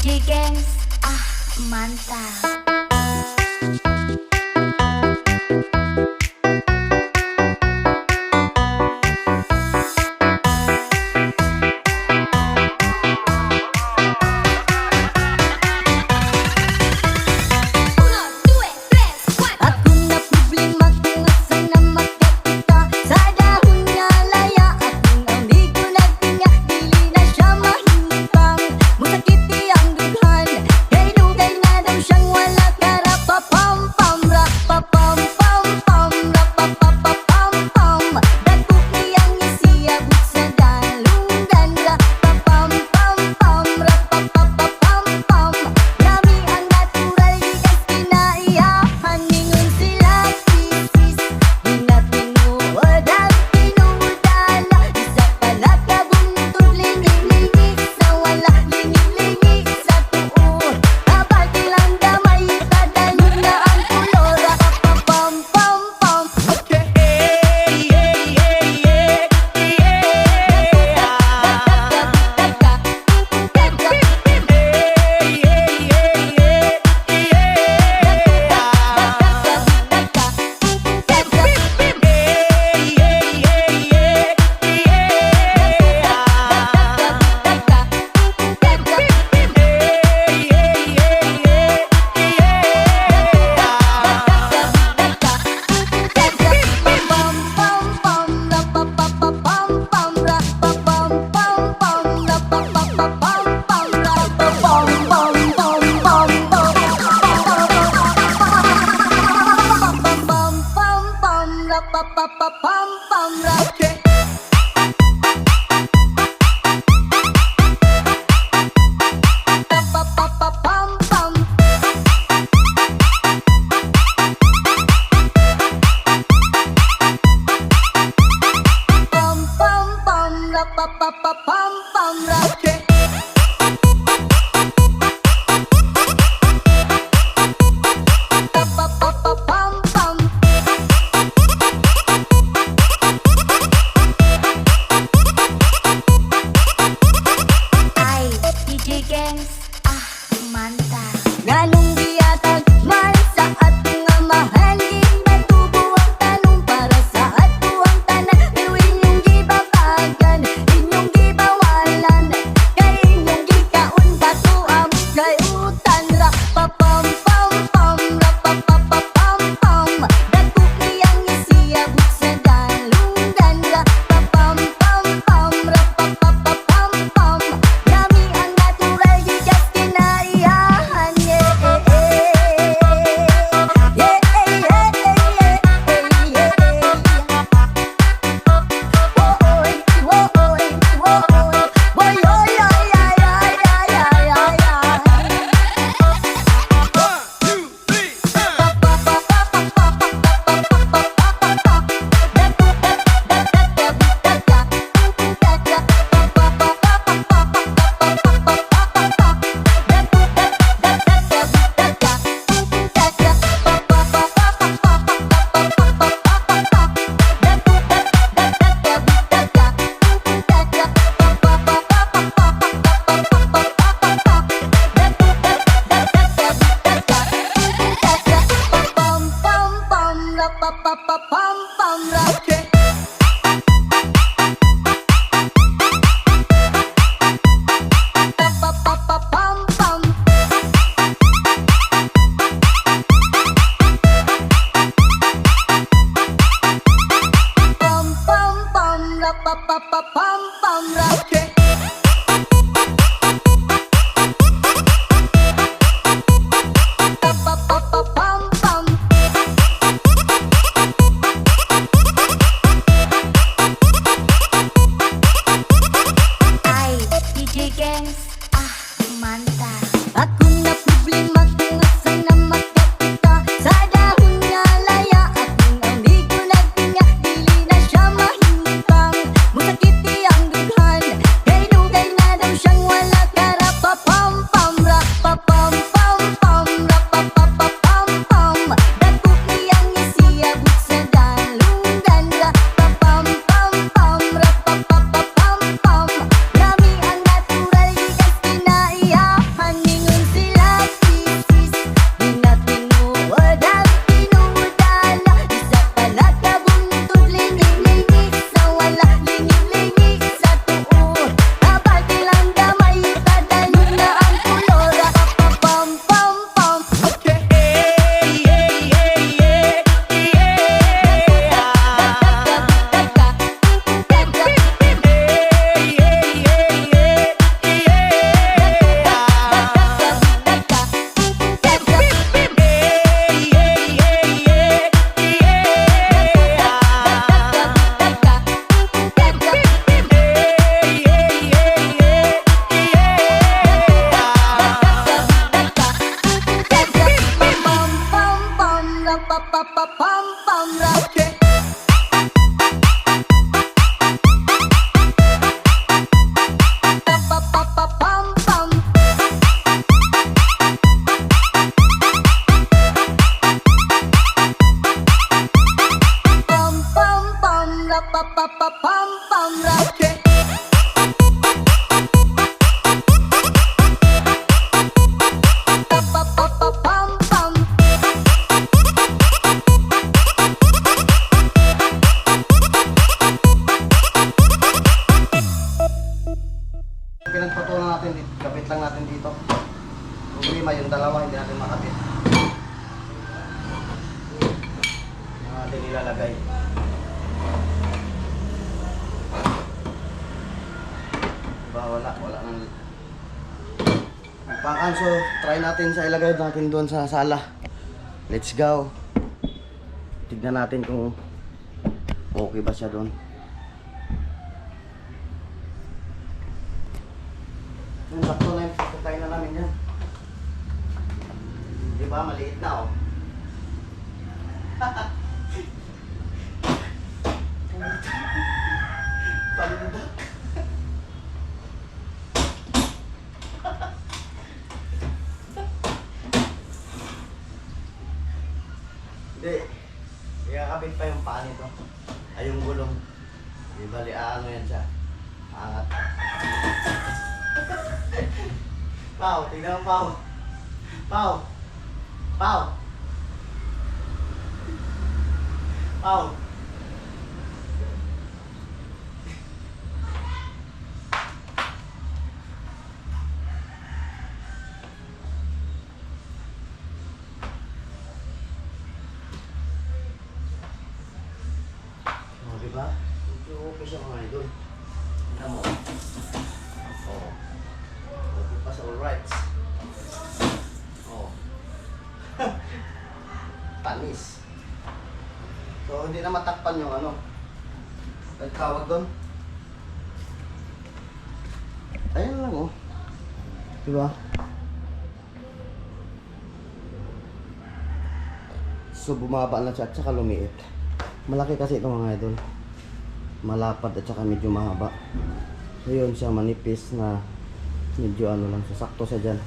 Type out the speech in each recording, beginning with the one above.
DJ Gengs, mantap. kakabit lang natin dito. Problema yung dalawa, hindi natin makabit. Yung natin nilalagay. Diba, wala nang pangkanso. Try natin sa ilagay natin doon sa sala. Let's go. Tignan natin kung okay ba siya doon. Yung sakto na yung pagkain na namin yan. Diba, maliit na oh. Panda. Hindi. Ikakabit pa yung paa nito. Ay, yung gulong. Di bali, ano yan siya. Angat. Pao, tignan mo, Pao. Pao. Pao. Pao. Oh, diba? Okay siya mga idol. Tignan mo. Oh. Okay pa sa all rights. Oh. Panis. So, hindi na matakpan yung ano. Nagtawag doon. Ayun lang oh. Diba? So, bumaba na siya at saka lumiit. Malaki kasi ito mga idol. Malapad at saka medyo mahaba. So, yun siya manipis na medyo ano lang siya. Sakto siya dyan.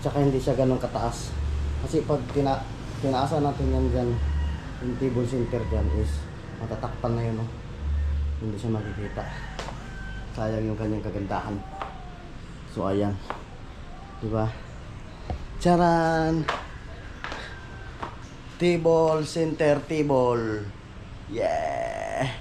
Tsaka hindi siya ganun kataas. Kasi pag tinaasan natin yan dyan, yung table center dyan is matatakpan na yun, no? Hindi siya makikita. Sayang yung kanyang kagandahan. So ayan, diba? Charan! Table center table. Yeah!